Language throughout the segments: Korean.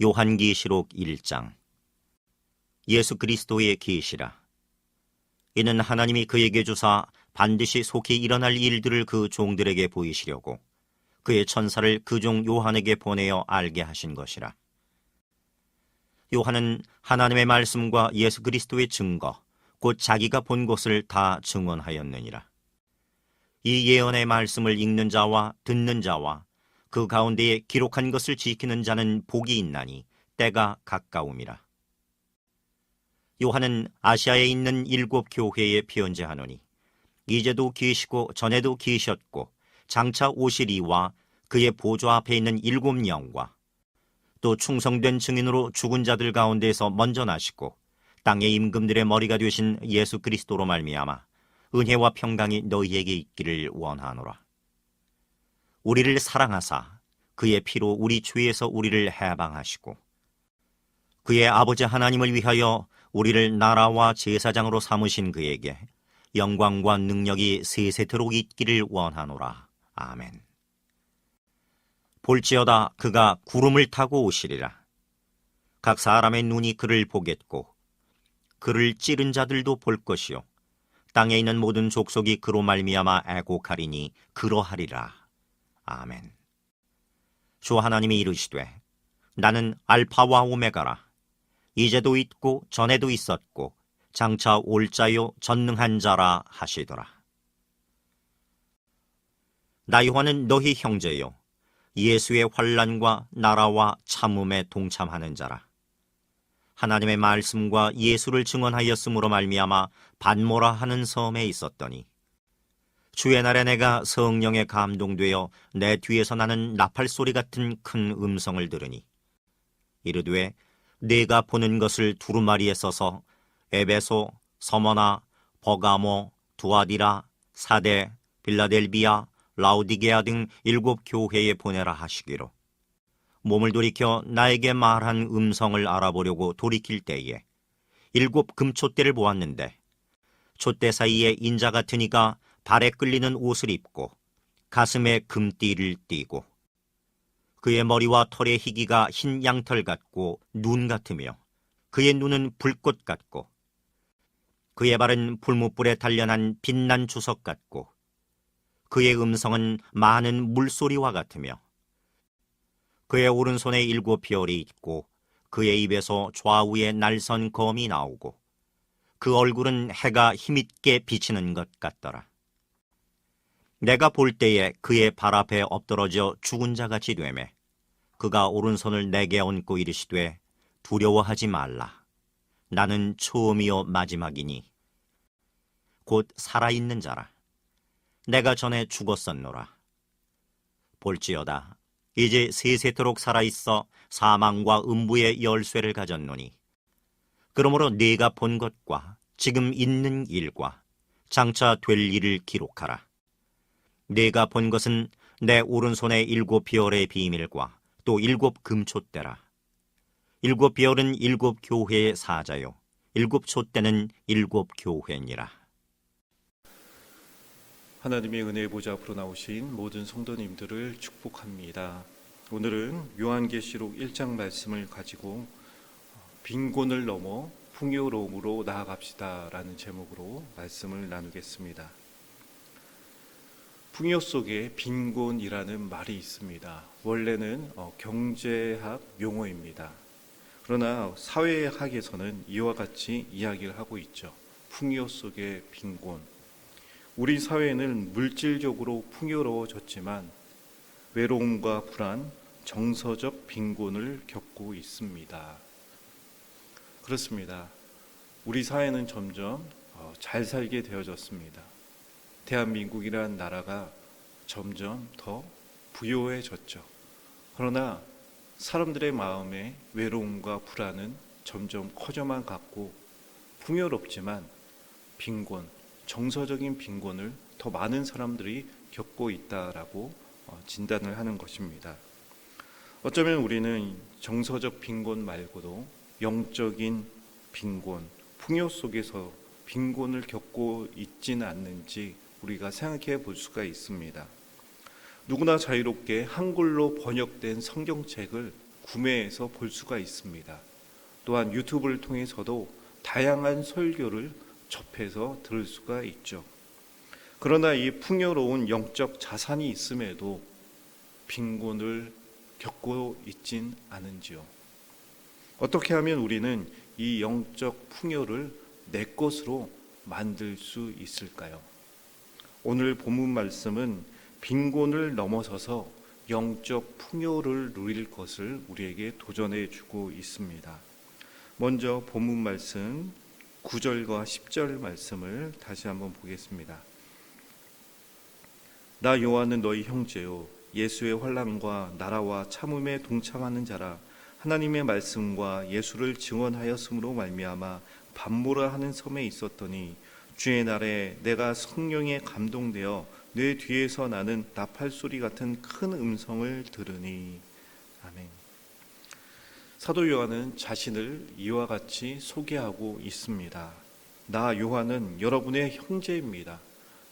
요한계시록 1장. 예수 그리스도의 계시라. 이는 하나님이 그에게 주사 반드시 속히 일어날 일들을 그 종들에게 보이시려고 그의 천사를 그 종 요한에게 보내어 알게 하신 것이라. 요한은 하나님의 말씀과 예수 그리스도의 증거, 곧 자기가 본 것을 다 증언하였느니라. 이 예언의 말씀을 읽는 자와 듣는 자와 그 가운데에 기록한 것을 지키는 자는 복이 있나니 때가 가까움이라. 요한은 아시아에 있는 7 교회에 편지하노니 이제도 계시고 전에도 계셨고 장차 오시리와 그의 보좌 앞에 있는 7 영과 또 충성된 증인으로 죽은 자들 가운데서 먼저 나시고 땅의 임금들의 머리가 되신 예수 그리스도로 말미암아 은혜와 평강이 너희에게 있기를 원하노라. 우리를 사랑하사 그의 피로 우리 죄에서 우리를 해방하시고 그의 아버지 하나님을 위하여 우리를 나라와 제사장으로 삼으신 그에게 영광과 능력이 세세토록 있기를 원하노라. 아멘. 볼지어다 그가 구름을 타고 오시리라. 각 사람의 눈이 그를 보겠고 그를 찌른 자들도 볼 것이요 땅에 있는 모든 족속이 그로 말미암아 애곡하리니 그러하리라. 아멘. 주 하나님이 이르시되 나는 알파와 오메가라. 이제도 있고 전에도 있었고 장차 올 자요 전능한 자라 하시더라. 나 요한은 너희 형제요 예수의 환난과 나라와 참음에 동참하는 자라. 하나님의 말씀과 예수를 증언하였으므로 말미암아 반모라 하는 섬에 있었더니 주의 날에 내가 성령에 감동되어 내 뒤에서 나는 나팔소리 같은 큰 음성을 들으니 이르되 네가 보는 것을 두루마리에 써서 에베소, 서머나, 버가모, 두아디라, 사데, 빌라델비아, 라우디게아 등 7 교회에 보내라 하시기로 몸을 돌이켜 나에게 말한 음성을 알아보려고 돌이킬 때에 7 금촛대를 보았는데 촛대 사이에 인자 같은 이가 발에 끌리는 옷을 입고 가슴에 금띠를 띠고 그의 머리와 털의 희기가 흰 양털 같고 눈 같으며 그의 눈은 불꽃 같고 그의 발은 불뭇불에 단련한 빛난 주석 같고 그의 음성은 많은 물소리와 같으며 그의 오른손에 7 별이 있고 그의 입에서 좌우에 날선 검이 나오고 그 얼굴은 해가 힘있게 비치는 것 같더라. 내가 볼 때에 그의 발 앞에 엎드러져 죽은 자같이 되매 그가 오른손을 내게 얹고 이르시되 두려워하지 말라. 나는 처음이요 마지막이니 곧 살아있는 자라. 내가 전에 죽었었노라. 볼지어다 이제 세세토록 살아있어 사망과 음부의 열쇠를 가졌노니 그러므로 네가 본 것과 지금 있는 일과 장차 될 일을 기록하라. 네가 본 것은 내 오른손의 7 별의 비밀과 또 7 금촛대라. 7 별은 7 교회의 사자요 7 촛대는 7 교회니라. 하나님의 은혜의 보좌 앞으로 나오신 모든 성도님들을 축복합니다. 오늘은 요한계시록 1장 말씀을 가지고 빈곤을 넘어 풍요로움으로 나아갑시다 라는 제목으로 말씀을 나누겠습니다. 풍요 속에 빈곤이라는 말이 있습니다. 원래는 경제학 용어입니다. 그러나 사회학에서는 이와 같이 이야기를 하고 있죠. 풍요 속의 빈곤. 우리 사회는 물질적으로 풍요로워졌지만 외로움과 불안, 정서적 빈곤을 겪고 있습니다. 그렇습니다. 우리 사회는 점점 잘 살게 되어졌습니다. 대한민국이라는 나라가 점점 더 부유해졌죠. 그러나 사람들의 마음에 외로움과 불안은 점점 커져만 갔고 풍요롭지만 빈곤, 정서적인 빈곤을 더 많은 사람들이 겪고 있다라고 진단을 하는 것입니다. 어쩌면 우리는 정서적 빈곤 말고도 영적인 빈곤, 풍요 속에서 빈곤을 겪고 있지는 않는지 우리가 생각해 볼 수가 있습니다. 누구나 자유롭게 한글로 번역된 성경책을 구매해서 볼 수가 있습니다. 또한 유튜브를 통해서도 다양한 설교를 접해서 들을 수가 있죠. 그러나 이 풍요로운 영적 자산이 있음에도 빈곤을 겪고 있진 않은지요. 어떻게 하면 우리는 이 영적 풍요를 내 것으로 만들 수 있을까요? 오늘 본문 말씀은 빈곤을 넘어서서 영적 풍요를 누릴 것을 우리에게 도전해 주고 있습니다. 먼저 본문 말씀 9절과 10절 말씀을 다시 한번 보겠습니다. 나 요한은 너희 형제요 예수의 환난과 나라와 참음에 동참하는 자라. 하나님의 말씀과 예수를 증언하였으므로 말미암아 반모라 하는 섬에 있었더니 주의 날에 내가 성령에 감동되어 내 뒤에서 나는 나팔 소리 같은 큰 음성을 들으니. 아멘. 사도 요한은 자신을 이와 같이 소개하고 있습니다. 나 요한은 여러분의 형제입니다.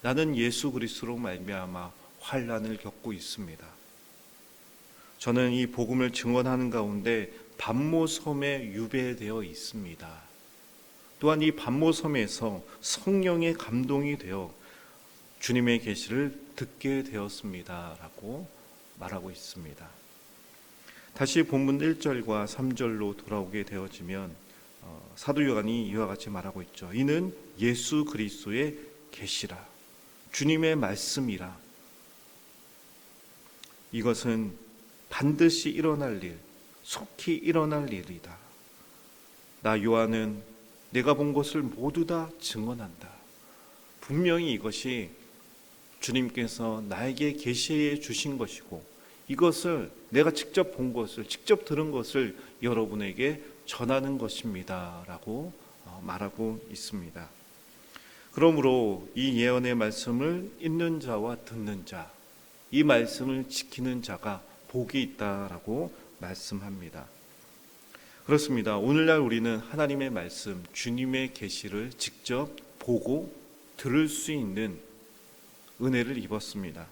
나는 예수 그리스도로 말미암아 환난을 겪고 있습니다. 저는 이 복음을 증언하는 가운데 반모섬에 유배되어 있습니다. 또한 이 반모섬에서 성령의 감동이 되어 주님의 계시를 듣게 되었습니다 라고 말하고 있습니다. 다시 본문 1절과 3절로 돌아오게 되어지면 사도 요한이 이와 같이 말하고 있죠. 이는 예수 그리스도의 계시라, 주님의 말씀이라. 이것은 반드시 일어날 일, 속히 일어날 일이다. 나 요한은 내가 본 것을 모두 다 증언한다. 분명히 이것이 주님께서 나에게 계시해 주신 것이고, 이것을 내가 직접 본 것을, 직접 들은 것을 여러분에게 전하는 것입니다 라고 말하고 있습니다. 그러므로 이 예언의 말씀을 읽는 자와 듣는 자, 이 말씀을 지키는 자가 복이 있다라고 말씀합니다. 그렇습니다. 오늘날 우리는 하나님의 말씀, 주님의 계시를 직접 보고 들을 수 있는 은혜를 입었습니다.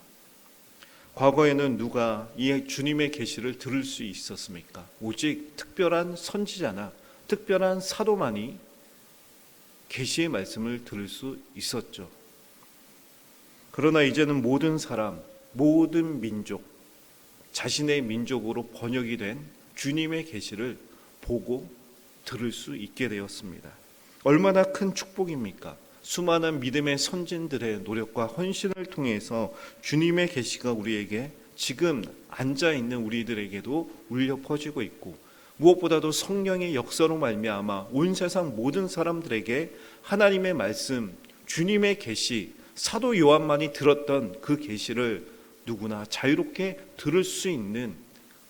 과거에는 누가 이 주님의 계시를 들을 수 있었습니까? 오직 특별한 선지자나 특별한 사도만이 계시의 말씀을 들을 수 있었죠. 그러나 이제는 모든 사람, 모든 민족, 자신의 민족으로 번역이 된 주님의 계시를 보고 들을 수 있게 되었습니다. 얼마나 큰 축복입니까? 수많은 믿음의 선진들의 노력과 헌신을 통해서 주님의 계시가 우리에게 지금 앉아있는 우리들에게도 울려 퍼지고 있고, 무엇보다도 성령의 역사로 말미암아 온 세상 모든 사람들에게 하나님의 말씀, 주님의 계시, 사도 요한만이 들었던 그 계시를 누구나 자유롭게 들을 수 있는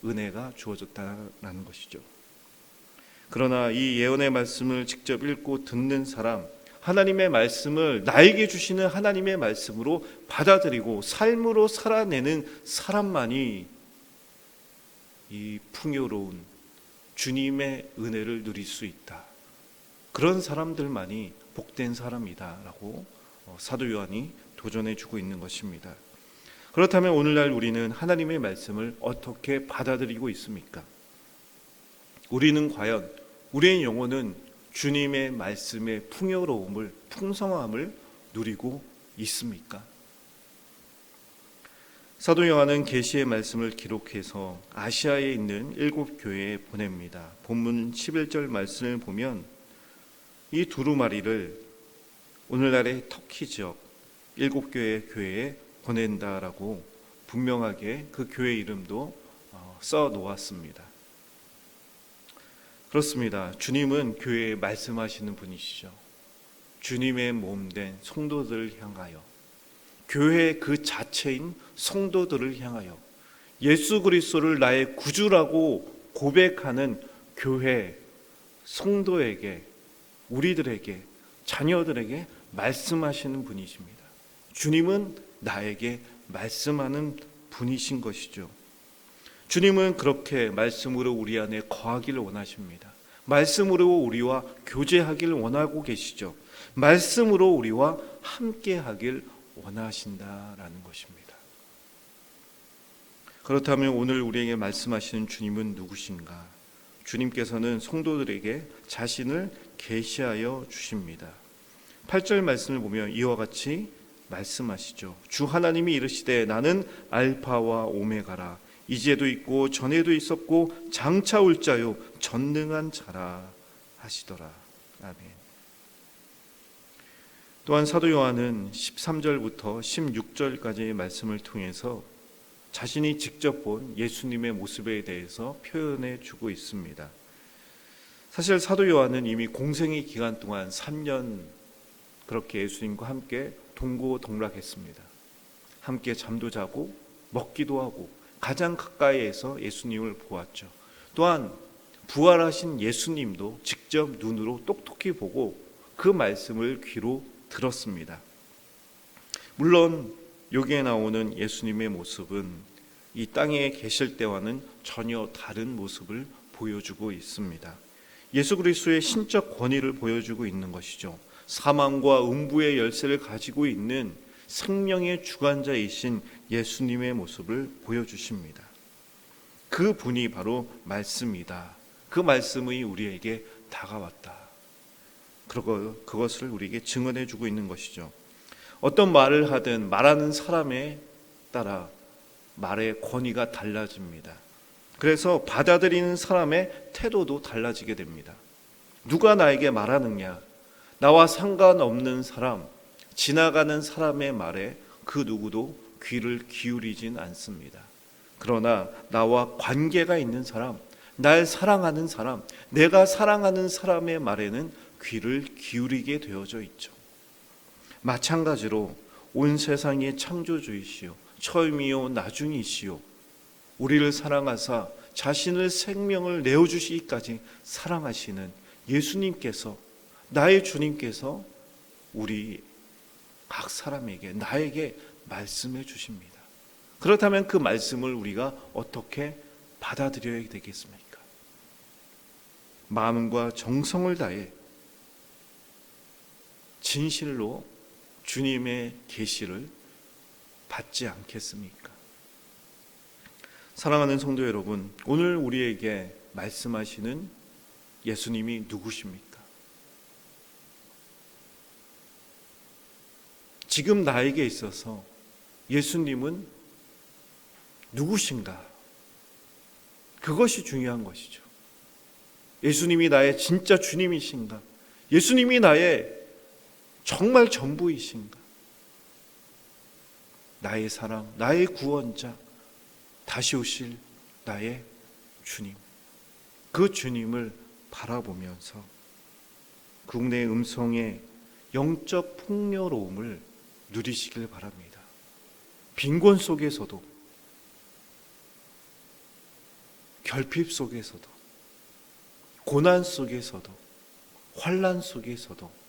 은혜가 주어졌다는 것이죠. 그러나 이 예언의 말씀을 직접 읽고 듣는 사람, 하나님의 말씀을 나에게 주시는 하나님의 말씀으로 받아들이고 삶으로 살아내는 사람만이 이 풍요로운 주님의 은혜를 누릴 수 있다. 그런 사람들만이 복된 사람이다라고 사도 요한이 도전해 주고 있는 것입니다. 그렇다면 오늘날 우리는 하나님의 말씀을 어떻게 받아들이고 있습니까? 우리는 과연 우리의 영혼은 주님의 말씀의 풍요로움을, 풍성함을 누리고 있습니까? 사도 요한은 계시의 말씀을 기록해서 아시아에 있는 7 교회에 보냅니다. 본문 11절 말씀을 보면 이 두루마리를 오늘날의 터키 지역 7 교회에 보낸다라고 분명하게 그 교회 이름도 써 놓았습니다. 그렇습니다. 주님은 교회에 말씀하시는 분이시죠. 주님의 몸된 성도들을 향하여, 교회 그 자체인 성도들을 향하여 예수 그리스도를 나의 구주라고 고백하는 교회 성도에게, 우리들에게, 자녀들에게 말씀하시는 분이십니다. 주님은 나에게 말씀하는 분이신 것이죠. 주님은 그렇게 말씀으로 우리 안에 거하기를 원하십니다. 말씀으로 우리와 교제하기를 원하고 계시죠. 말씀으로 우리와 함께하길 원하신다라는 것입니다. 그렇다면 오늘 우리에게 말씀하시는 주님은 누구신가? 주님께서는 성도들에게 자신을 계시하여 주십니다. 8절 말씀을 보면 이와 같이 말씀하시죠. 주 하나님이 이르시되 나는 알파와 오메가라. 이제도 있고 전에도 있었고 장차 올 자요 전능한 자라 하시더라. 아멘. 또한 사도 요한은 13절부터 16절까지의 말씀을 통해서 자신이 직접 본 예수님의 모습에 대해서 표현해 주고 있습니다. 사실 사도 요한은 이미 공생의 기간 동안 3년 그렇게 예수님과 함께 동고동락했습니다. 함께 잠도 자고 먹기도 하고 가장 가까이에서 예수님을 보았죠. 또한 부활하신 예수님도 직접 눈으로 똑똑히 보고 그 말씀을 귀로 들었습니다. 물론 여기에 나오는 예수님의 모습은 이 땅에 계실 때와는 전혀 다른 모습을 보여주고 있습니다. 예수 그리스도의 신적 권위를 보여주고 있는 것이죠. 사망과 음부의 열쇠를 가지고 있는 생명의 주관자이신 예수님의 모습을 보여주십니다. 그 분이 바로 말씀이다. 그 말씀이 우리에게 다가왔다. 그리고 그것을 우리에게 증언해 주고 있는 것이죠. 어떤 말을 하든 말하는 사람에 따라 말의 권위가 달라집니다. 그래서 받아들이는 사람의 태도도 달라지게 됩니다. 누가 나에게 말하느냐? 나와 상관없는 사람, 지나가는 사람의 말에 그 누구도 귀를 기울이진 않습니다. 그러나 나와 관계가 있는 사람, 날 사랑하는 사람, 내가 사랑하는 사람의 말에는 귀를 기울이게 되어져 있죠. 마찬가지로 온 세상의 창조주이시오 처음이요 나중이시오 우리를 사랑하사 자신을 생명을 내어주시기까지 사랑하시는 예수님께서, 나의 주님께서 우리 각 사람에게, 나에게 말씀해 주십니다. 그렇다면 그 말씀을 우리가 어떻게 받아들여야 되겠습니까? 마음과 정성을 다해 진실로 주님의 계시를 받지 않겠습니까? 사랑하는 성도 여러분, 오늘 우리에게 말씀하시는 예수님이 누구십니까? 지금 나에게 있어서 예수님은 누구신가? 그것이 중요한 것이죠. 예수님이 나의 진짜 주님이신가? 예수님이 나의 정말 전부이신가? 나의 사랑, 나의 구원자, 다시 오실 나의 주님, 그 주님을 바라보면서 국내의 음성의 영적 풍요로움을 누리시길 바랍니다. 빈곤 속에서도, 결핍 속에서도, 고난 속에서도, 환난 속에서도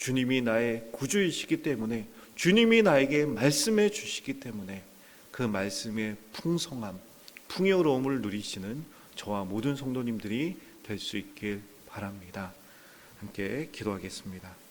주님이 나의 구주이시기 때문에, 주님이 나에게 말씀해 주시기 때문에 그 말씀의 풍성함, 풍요로움을 누리시는 저와 모든 성도님들이 될 수 있길 바랍니다. 함께 기도하겠습니다.